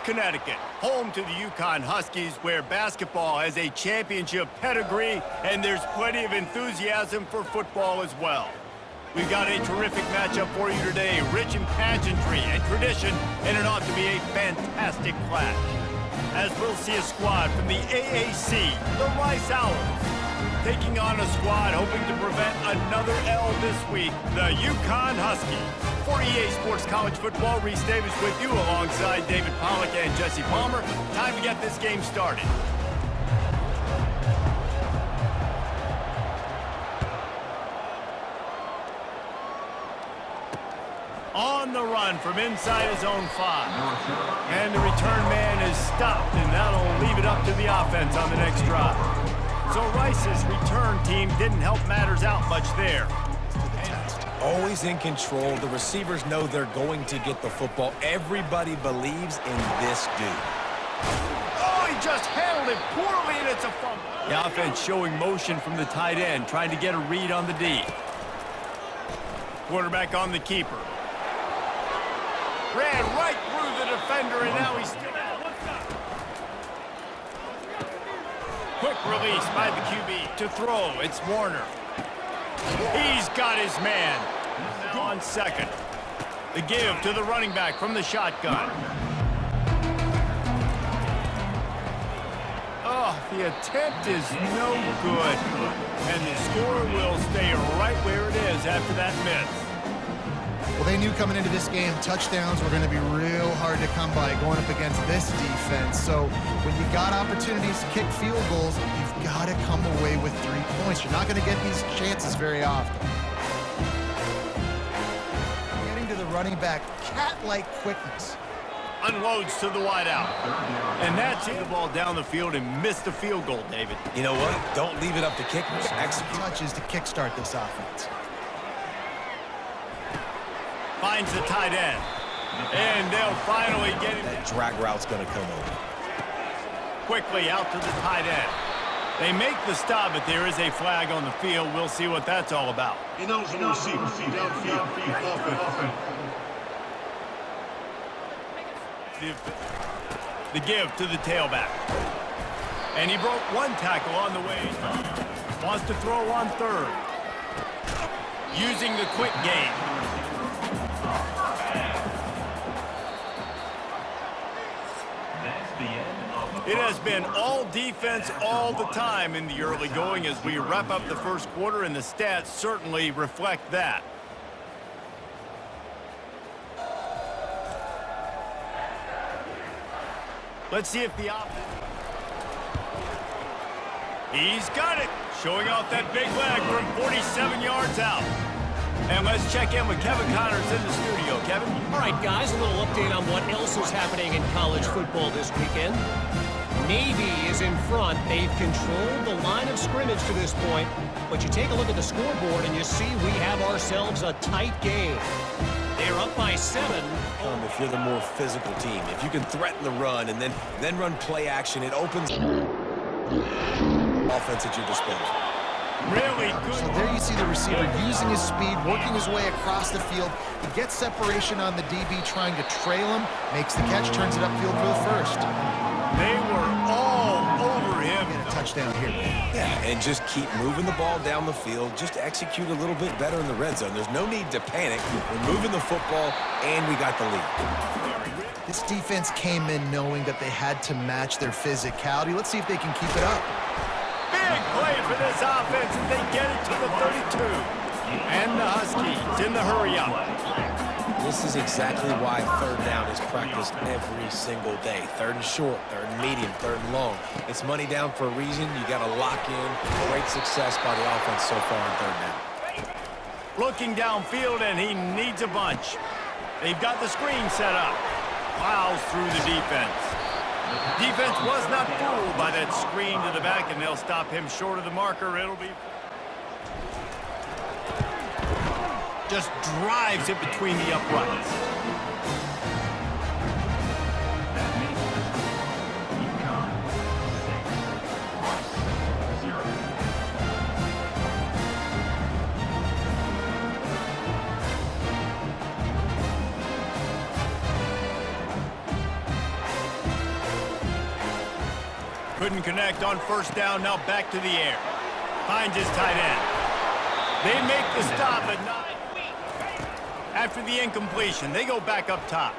Connecticut, home to the Yukon Huskies, where basketball has a championship pedigree and there's plenty of enthusiasm for football as well. We've got a terrific matchup for you today, rich in pageantry and tradition, and it ought to be a fantastic clash. As we'll see a squad from the AAC, the Rice Owls, taking on a squad hoping to prevent another L this week, the Yukon Huskies. For EA Sports College Football, Reese Davis with you alongside David Pollack and Jesse Palmer. Time to get this game started. On the run from inside his own 5. And the return man is stopped, and that'll leave it up to the offense on the next drive. So Rice's return team didn't help matters out much there. Always in control. The receivers know they're going to get the football. Everybody believes in this dude. Oh, he just handled it poorly, and it's a fumble. The offense showing motion from the tight end, trying to get a read on the D. Quarterback on the keeper. Ran right through the defender, and now he's still... Quick release by the QB to throw. It's Warner. He's got his man. On second. The give to the running back from the shotgun. Oh, the attempt is no good. And the score will stay right where it is after that miss. Well, they knew coming into this game, touchdowns were going to be real hard to come by going up against this defense. So when you got opportunities to kick field goals, you've got to come away with 3 points. You're not going to get these chances very often. Getting to the running back, cat-like quickness. Unloads to the wideout. And that's it. The ball down the field and missed the field goal, David. You know what? Don't leave it up to kickers. Execute. Touches to kickstart this offense. Finds the tight end. And they'll finally get him. That drag route's going to come over. Quickly out to the tight end. They make the stop, but there is a flag on the field. We'll see what that's all about. Ineligible receiver, downfield. The give to the tailback. And he broke one tackle on the way. Wants to throw on third. Using the quick game. It has been all defense all the time in the early going as we wrap up the first quarter, and the stats certainly reflect that. Let's see if the offense... He's got it, showing off that big leg from 47 yards out. And let's check in with Kevin Connors in the studio. Kevin? All right, guys, a little update on what else is happening in college football this weekend. Navy is in front. They've controlled the line of scrimmage to this point. But you take a look at the scoreboard and you see we have ourselves a tight game. They're up by 7. If you're the more physical team, if you can threaten the run and then run play action, it opens offense at your disposal. Really good. So there you see the receiver using his speed, working his way across the field. He gets separation on the DB, trying to trail him, makes the catch, turns it upfield for the first. They were all over him. Get a touchdown here. Yeah, and just keep moving the ball down the field. Just execute a little bit better in the red zone. There's no need to panic. We're moving the football, and we got the lead. This defense came in knowing that they had to match their physicality. Let's see if they can keep it up. Big play for this offense as they get it to the 32. And the Huskies in the hurry-up. This is exactly why third down is practiced every single day. Third and short, third and medium, third and long. It's money down for a reason. You got to lock in. Great success by the offense so far on third down. Looking downfield, and he needs a bunch. They've got the screen set up. Plows through the defense. Defense was not fooled by that screen to the back, and they'll stop him short of the marker. It'll be... Just drives it between the uprights. couldn't connect on first down. Now back to the air. Finds his tight end. They make the stop, but not. After the incompletion, they go back up top.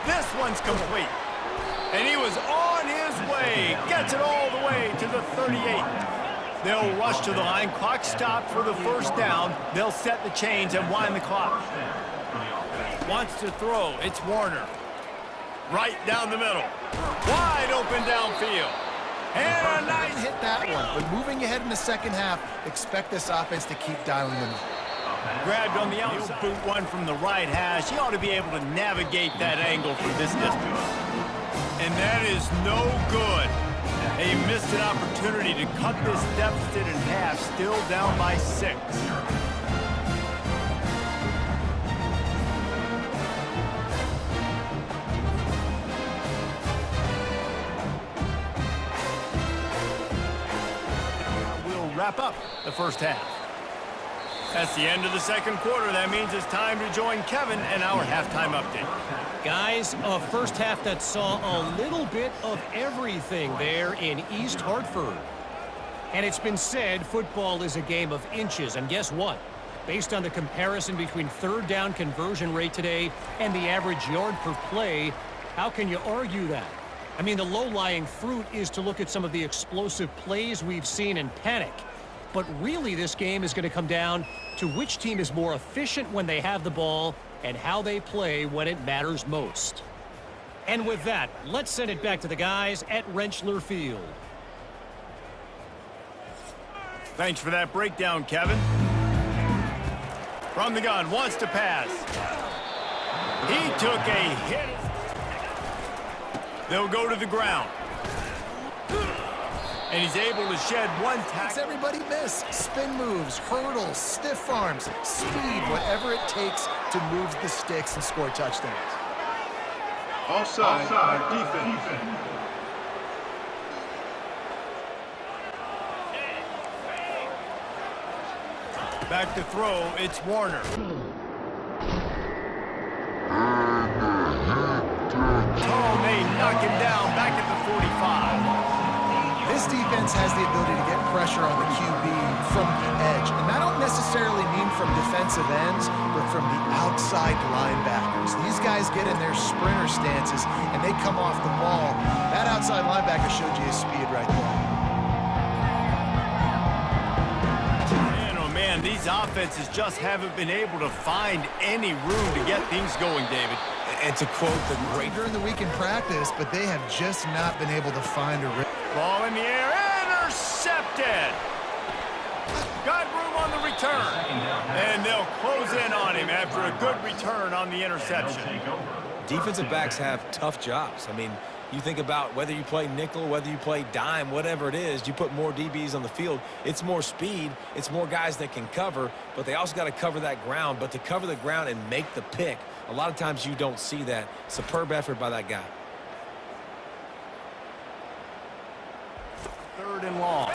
This one's complete. And he was on his way. Gets it all the way to the 38. They'll rush to the line. Clock stopped for the first down. They'll set the chains and wind the clock. Wants to throw. It's Warner. Right down the middle. Wide open downfield. And a nice hit that one. But moving ahead in the second half, expect this offense to keep dialing them up. Grabbed on the outside. He'll boot one from the right hash. He ought to be able to navigate that angle from this distance. And that is no good. They missed an opportunity to cut this deficit in half, still down by 6. We'll wrap up the first half. That's the end of the second quarter. That means it's time to join Kevin and our halftime update. Guys, a first half that saw a little bit of everything there in East Hartford. And it's been said football is a game of inches. And guess what? Based on the comparison between third down conversion rate today and the average yard per play, how can you argue that? I mean, the low-lying fruit is to look at some of the explosive plays we've seen and panic. But really, this game is going to come down to which team is more efficient when they have the ball and how they play when it matters most. And with that, let's send it back to the guys at Rentschler Field. Thanks for that breakdown, Kevin. From the gun, wants to pass. He took a hit. They'll go to the ground. And he's able to shed one tackle. Makes everybody miss. Spin moves, hurdles, stiff arms, speed, whatever it takes to move the sticks and score touchdowns. Offside, defense. Back to throw, it's Warner. Oh, they knock him down back at the 45. This defense has the ability to get pressure on the QB from the edge. And I don't necessarily mean from defensive ends, but from the outside linebackers. These guys get in their sprinter stances, and they come off the ball. That outside linebacker showed you his speed right there. Man, oh man, these offenses just haven't been able to find any room to get things going, David. And to quote the great... During the week in practice, but they have just not been able to find a... Ball in the air, intercepted! Got room on the return. And they'll close in on him after a good return on the interception. Defensive backs have tough jobs. I mean, you think about whether you play nickel, whether you play dime, whatever it is, you put more DBs on the field. It's more speed. It's more guys that can cover, but they also got to cover that ground. But to cover the ground and make the pick, a lot of times you don't see that. Superb effort by that guy. Third and long.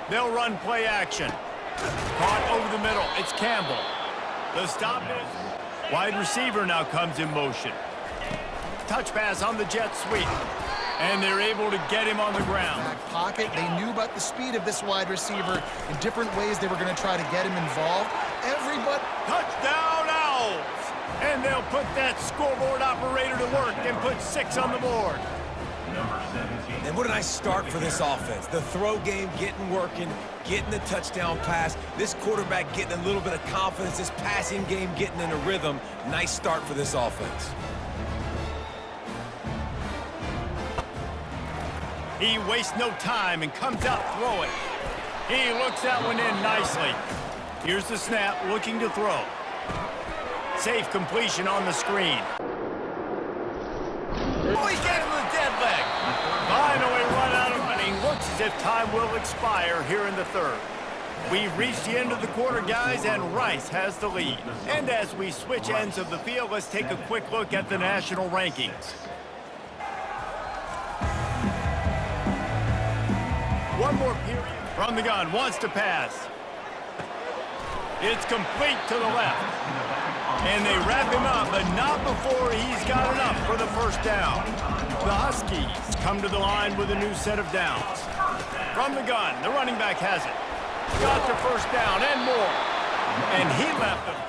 They'll run play action. Caught over the middle. It's Campbell. The stop is wide receiver now comes in motion. Touch pass on the jet sweep. And they're able to get him on the ground. Back pocket. They knew about the speed of this wide receiver. In different ways they were going to try to get him involved. Everybody. Touchdown Owls! And they'll put that scoreboard operator to work and put 6 on the board. And what a nice start for this offense. The throw game getting working, getting the touchdown pass. This quarterback getting a little bit of confidence. This passing game getting in a rhythm. Nice start for this offense. He wastes no time and comes out throwing. He looks that one in nicely. Here's the snap, looking to throw. Safe completion on the screen. Oh, he gave him the dead leg. Finally run out of running. Looks as if time will expire here in the third. We've reached the end of the quarter, guys, and Rice has the lead. And as we switch ends of the field, let's take a quick look at the national rankings. One more period. From the gun, wants to pass. It's complete to the left. And they wrap him up, but not before he's got enough for the first down. The Huskies come to the line with a new set of downs. From the gun, the running back has it. Got the first down and more. And he left them.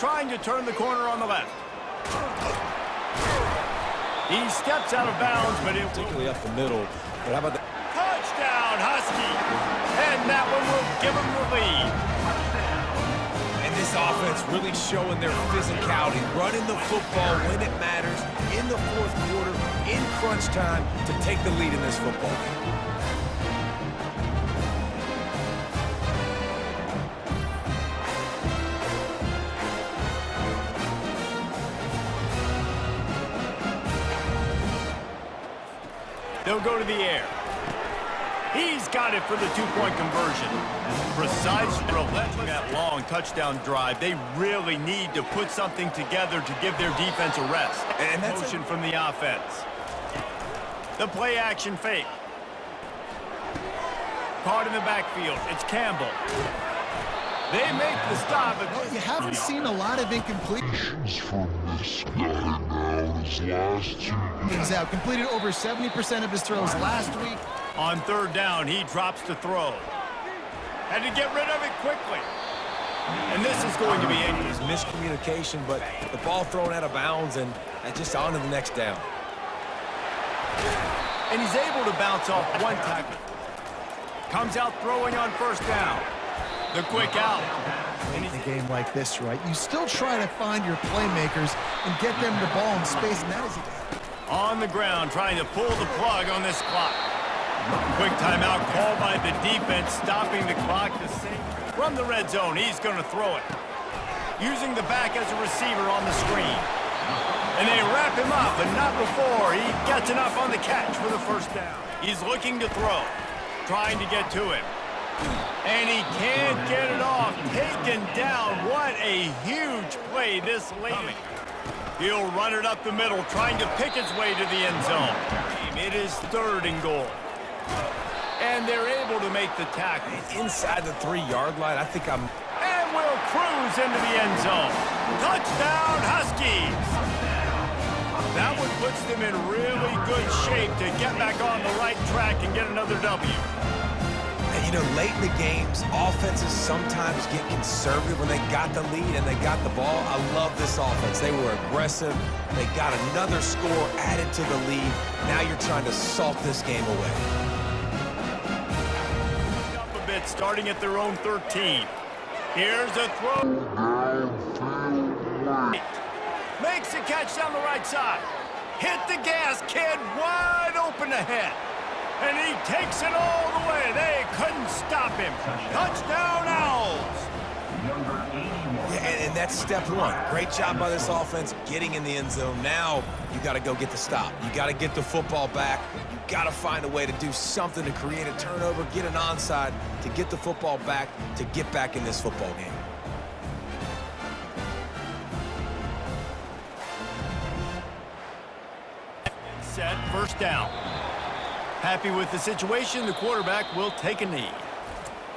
Trying to turn the corner on the left. He steps out of bounds, but it Particularly up the middle. But how about the touchdown, Huskies! And that one will give them the lead. And this offense really showing their physicality, running the football when it matters, in the fourth quarter, in crunch time, to take the lead in this football game. They'll go to the air. He's got it for the two-point conversion. Precise relentless that long touchdown drive. They really need to put something together to give their defense a rest. And that's motion from the offense. The play action fake. Caught in the backfield. It's Campbell. They make the stop. Well, you haven't seen a lot of incompletions from this guy now his last 2 He's out. Completed over 70% of his throws last week. On third down, he drops to throw. Had to get rid of it quickly. And this is going to be it. It's miscommunication, but the ball thrown out of bounds and just on to the next down. And he's able to bounce off one tackle. Comes out throwing on first down. The quick out. In a game like this, right, you still try to find your playmakers and get them the ball in space, and that is on the ground, trying to pull the plug on this clock. Quick timeout called by the defense, stopping the clock to save. From the red zone, he's going to throw it. Using the back as a receiver on the screen. And they wrap him up, but not before he gets enough on the catch for the first down. He's looking to throw, trying to get to him. And he can't get it off. Taken down. What a huge play this late. He'll run it up the middle, trying to pick his way to the end zone. It is third and goal. And they're able to make the tackle. Inside the 3-yard line, I think I'm... And will cruise into the end zone. Touchdown, Huskies! That one puts them in really good shape to get back on the right track and get another W. And, you know, late in the games, offenses sometimes get conservative when they got the lead and they got the ball. I love this offense. They were aggressive. They got another score added to the lead. Now you're trying to salt this game away. Up a bit, starting at their own 13. Here's a throw. Makes a catch down the right side. Hit the gas, kid. Wide open ahead. And he takes it all the way. They couldn't stop him. Touchdown, Owls. Yeah, and that's step one. Great job by this offense getting in the end zone. Now you got to go get the stop. You got to get the football back. You got to find a way to do something to create a turnover, get an onside, to get the football back, to get back in this football game. Set, first down. Happy with the situation, the quarterback will take a knee.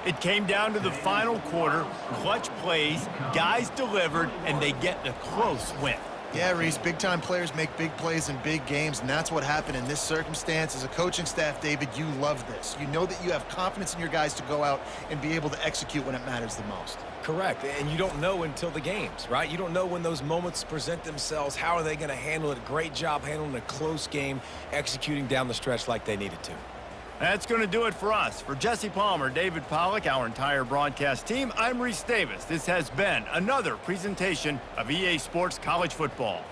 It came down to the final quarter, clutch plays, guys delivered, and they get a close win. Yeah, Reese, big-time players make big plays in big games, and that's what happened in this circumstance. As a coaching staff, David, you love this. You know that you have confidence in your guys to go out and be able to execute when it matters the most. Correct, and you don't know until the games, right? You don't know when those moments present themselves. How are they going to handle it? Great job handling a close game, executing down the stretch like they needed to. That's going to do it for us. For Jesse Palmer, David Pollack, our entire broadcast team, I'm Reese Davis. This has been another presentation of EA Sports College Football.